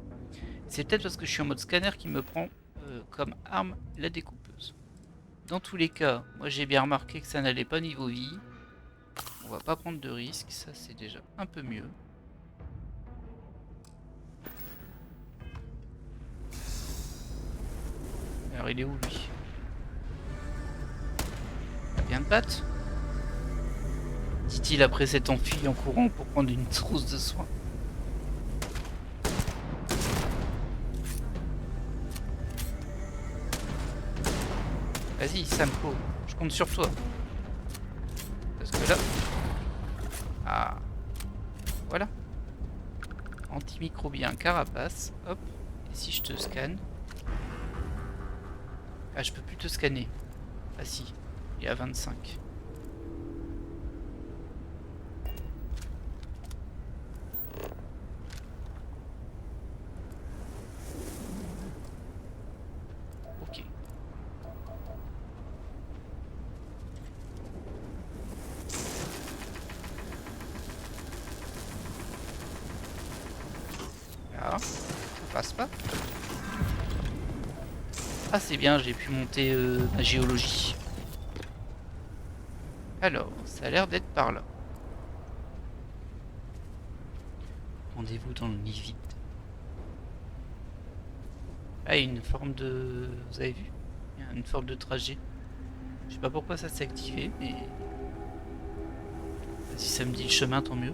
C'est peut-être parce que je suis en mode scanner qui me prend comme arme la découpeuse. Dans tous les cas, moi j'ai bien remarqué que ça n'allait pas niveau vie. On va pas prendre de risques, ça c'est déjà un peu mieux. Alors il est où lui? Bien de patte, dit-il après s'être enfui en courant pour prendre une trousse de soins. Vas-y Samco, je compte sur toi. Parce que là... Ah... Voilà. Antimicrobien carapace, hop. Et si je te scanne... Ah, je peux plus te scanner. Ah si, il est à 25. Ok. Ah, ça passe pas. Ah c'est bien, j'ai pu monter ma géologie. Alors, ça a l'air d'être par là. Rendez-vous dans le nid vide. Ah, il y a une forme de... Vous avez vu? Il y a une forme de trajet. Je sais pas pourquoi ça s'est activé, mais... Si ça me dit le chemin, tant mieux.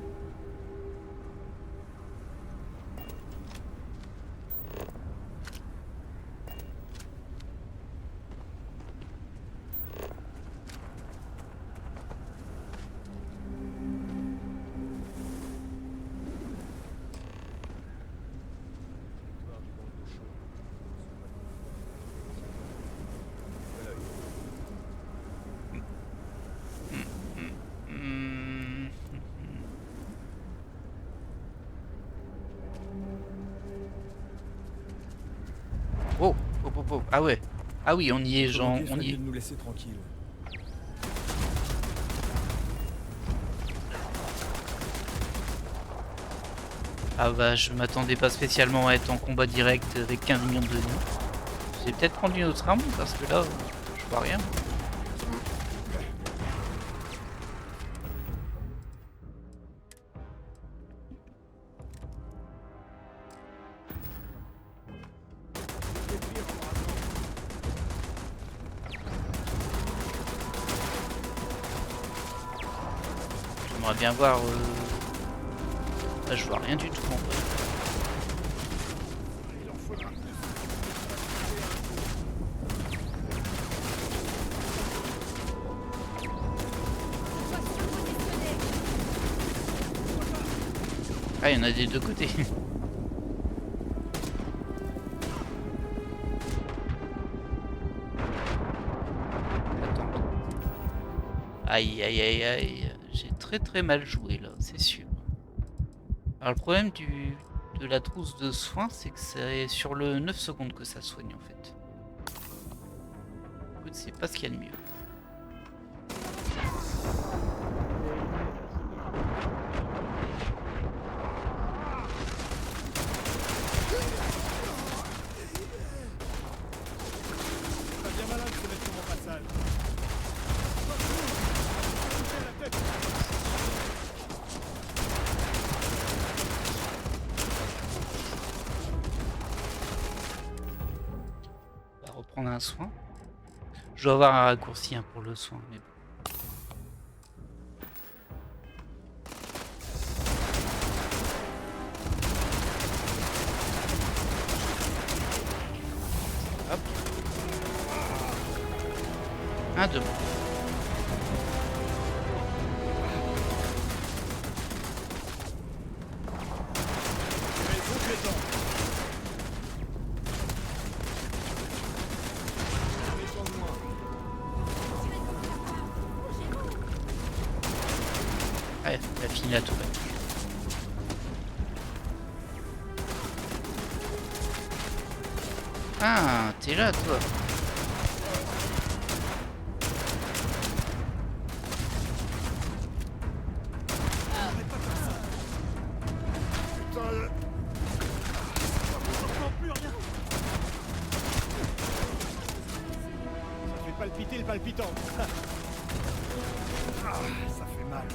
Oh, oh, oh, oh, ah ouais. Ah oui, on y est, Jean, on y est. De nous laisser tranquilles. Ah bah, je m'attendais pas spécialement à être en combat direct avec 15 millions de ennemis. J'ai peut-être prendre une autre arme parce que là, je vois rien. J'aimerais bien voir... Là, je vois rien du tout en vrai. Ah, il y en a des deux côtés. Attends. Aïe, aïe, aïe, aïe. J'ai très mal joué là, c'est sûr. Alors le problème de la trousse de soins, c'est que c'est sur le 9 secondes que ça soigne en fait. Écoute, c'est pas ce qu'il y a de mieux. Prendre un soin. Je dois avoir un raccourci pour le soin, mais bon. Hop. Un de bon. Ouais, il a fini la tourette. Ah, t'es là, toi. palpiter le palpitant. Ah, ça fait mal.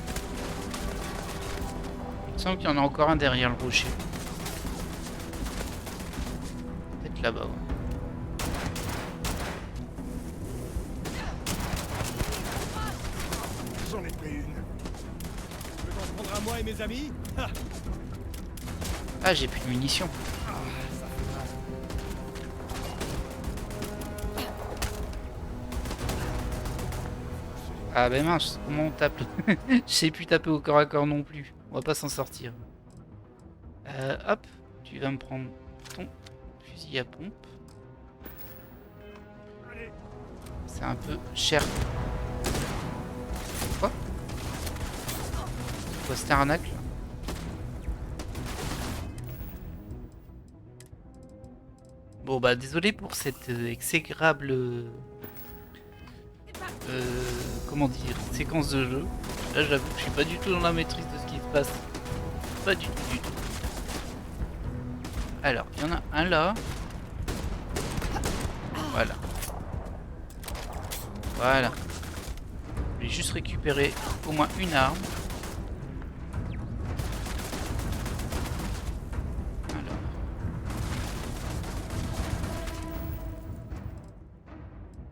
Il me semble qu'il y en a encore un derrière le rocher. Peut-être là-bas. Ouais. J'en ai pris une. Tu veux t'en prendre à moi et mes amis? Ah, j'ai plus de munitions. Ah, ça fait mal. Ah ben mince, comment on tape? Je sais plus taper au corps à corps non plus. On va pas s'en sortir. Hop, tu vas me prendre ton fusil à pompe. C'est un peu cher. Quoi? C'est quoi cette arnaque là? Bon bah désolé pour cette exécrable comment dire, séquence de jeu. Là j'avoue que je suis pas du tout dans la maîtrise de ce qui se passe. Pas du tout du tout. Alors, il y en a un là. Voilà. Voilà. Je vais juste récupérer au moins une arme. Alors.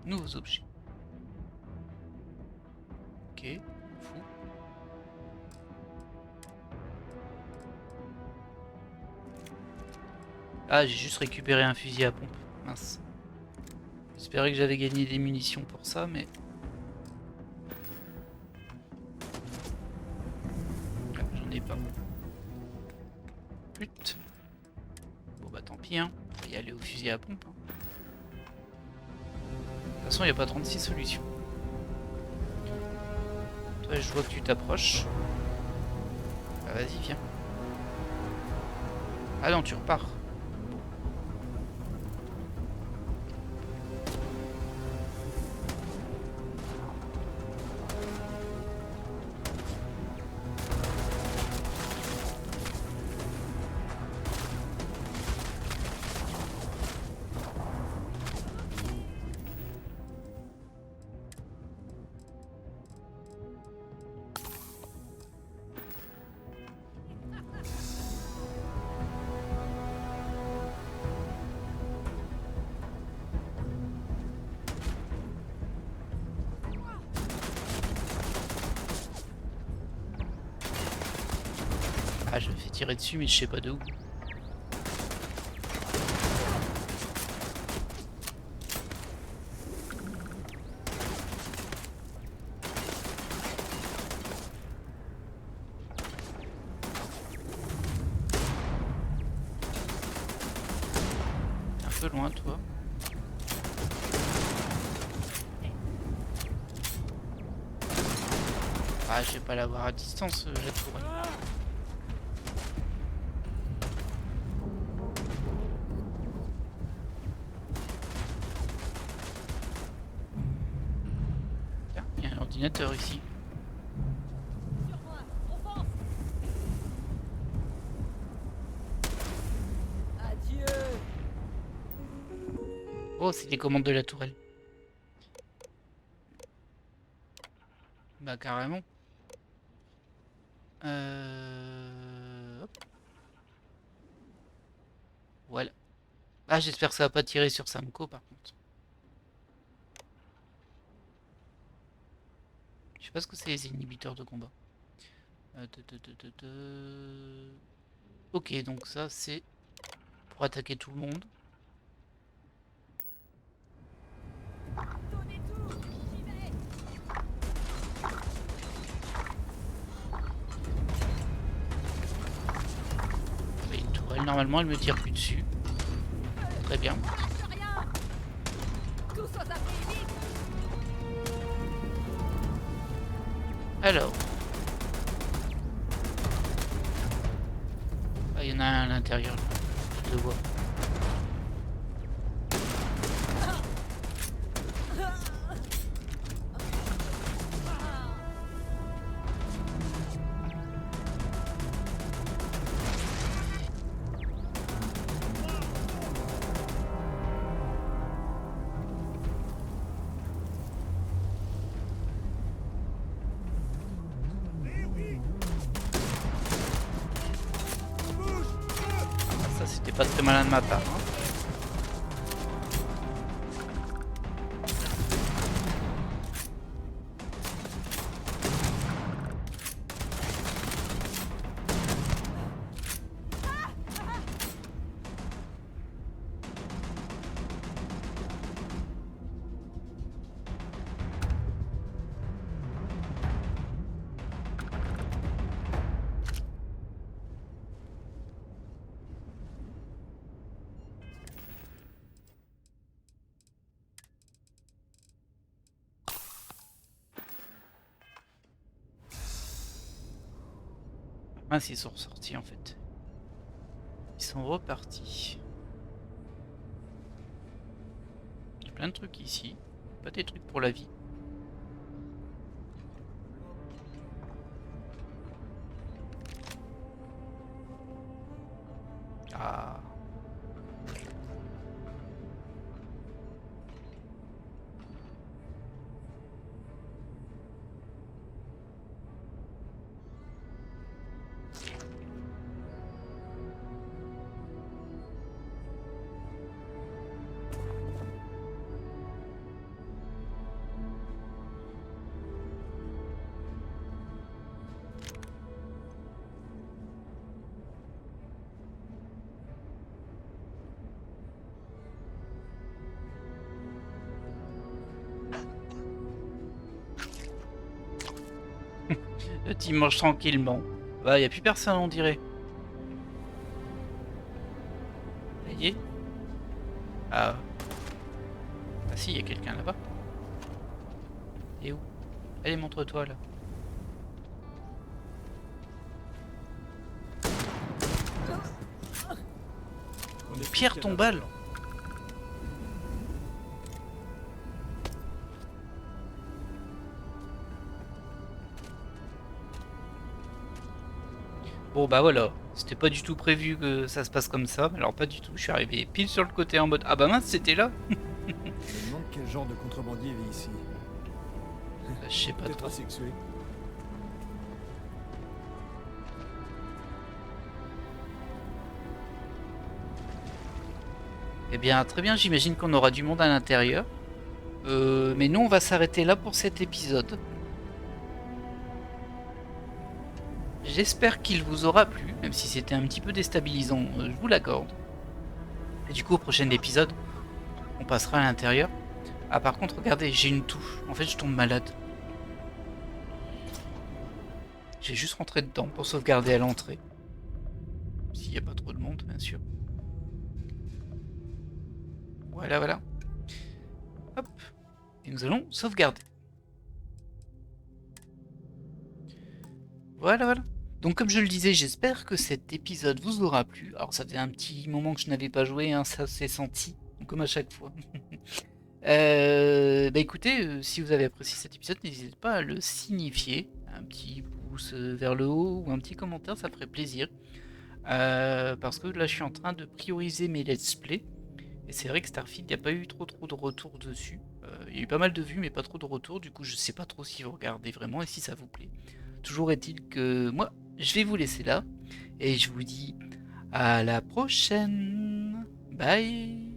Nouveaux objets. Ok, fou. Ah, j'ai juste récupéré un fusil à pompe. Mince. J'espérais que j'avais gagné des munitions pour ça, mais... Ah, j'en ai pas. Putain. Bon bah tant pis, hein. On va y aller au fusil à pompe. Hein. De toute façon, il n'y a pas 36 solutions. Toi, je vois que tu t'approches. Bah vas-y, viens. Ah non, tu repars. Ah, je me fais tirer dessus, mais je sais pas de où. Un peu loin, toi. Ah, je vais pas l'avoir à distance, la tourelle. Il y a un ordinateur ici. Oh, c'est les commandes de la tourelle. Bah carrément. Hop. Voilà. Ah, j'espère que ça va pas tirer sur Samco par contre. Je sais pas ce que c'est les inhibiteurs de combat. Ok, donc ça c'est pour attaquer tout le monde. Oui, une tourelle, normalement elle me tire plus dessus. Très bien. Alors. Ah, il y en a un à l'intérieur là. Je le vois. Pas très malin de ma part. Hein. Ah, ils sont ressortis en fait. Ils sont repartis. Il y a plein de trucs ici. Pas des trucs pour la vie. Ah. Le team mange tranquillement. Bah, y a plus personne, on dirait. Ça y est. Ah. Ah si, y a quelqu'un là-bas. Et où? Allez, montre-toi là. Pierre tombale. Bon bah voilà, c'était pas du tout prévu que ça se passe comme ça, alors pas du tout, je suis arrivé pile sur le côté en mode ah bah mince c'était là. Je me demande quel genre de contrebandier vit ici. Je sais pas trop. Asexué. Eh bien très bien, j'imagine qu'on aura du monde à l'intérieur. Mais nous on va s'arrêter là pour cet épisode. J'espère qu'il vous aura plu, même si c'était un petit peu déstabilisant, je vous l'accorde. Et du coup, au prochain épisode, on passera à l'intérieur. Ah, par contre, regardez, j'ai une touche. En fait, je tombe malade. J'ai juste rentré dedans pour sauvegarder à l'entrée. S'il n'y a pas trop de monde, bien sûr. Voilà, voilà. Hop. Et nous allons sauvegarder. Voilà, voilà. Donc comme je le disais, j'espère que cet épisode vous aura plu. Alors ça faisait un petit moment que je n'avais pas joué, hein, ça s'est senti, comme à chaque fois. Bah écoutez, si vous avez apprécié cet épisode, n'hésitez pas à le signifier. Un petit pouce vers le haut ou un petit commentaire, ça ferait plaisir. Parce que là je suis en train de prioriser mes let's play. Et c'est vrai que Starfield, il n'y a pas eu trop de retours dessus. Il y a eu pas mal de vues mais pas trop de retours. Du coup je sais pas trop si vous regardez vraiment et si ça vous plaît. Toujours est-il que moi, je vais vous laisser là. Et je vous dis à la prochaine. Bye.